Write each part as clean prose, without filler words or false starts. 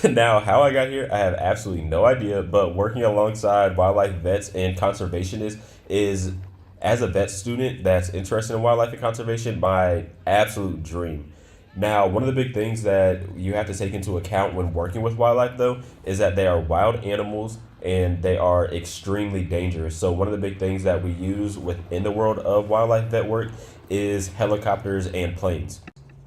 Now, how I got here, I have absolutely no idea. But working alongside wildlife vets and conservationists is, as a vet student that's interested in wildlife and conservation, my absolute dream. Now, one of the big things that you have to take into account when working with wildlife, though, is that they are wild animals and they are extremely dangerous. So, one of the big things that we use within the world of wildlife vet work is helicopters and planes.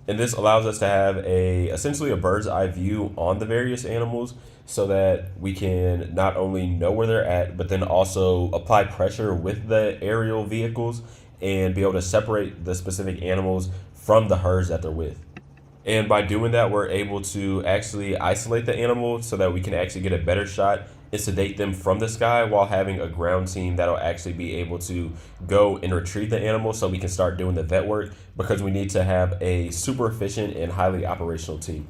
And this allows us to have a essentially a bird's eye view on the various animals so that we can not only know where they're at, but then also apply pressure with the aerial vehicles and be able to separate the specific animals from the herds that they're with. And by doing that, we're able to actually isolate the animal so that we can actually get a better shot and sedate them from the sky while having a ground team that'll actually be able to go and retrieve the animal so we can start doing the vet work because we need to have a super efficient and highly operational team.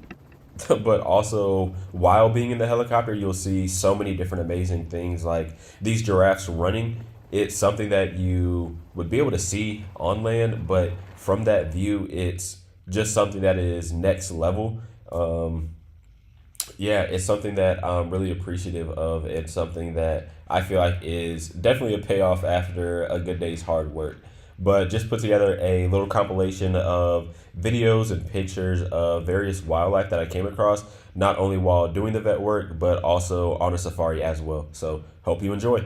But also, while being in the helicopter, you'll see so many different amazing things like these giraffes running. It's something that you would be able to see on land, but from that view, it's just something that is next level. Yeah, it's something that I'm really appreciative of. It's something that I feel like is definitely a payoff after a good day's hard work. But just put together a little compilation of videos and pictures of various wildlife that I came across, not only while doing the vet work, but also on a safari as well. So, hope you enjoy.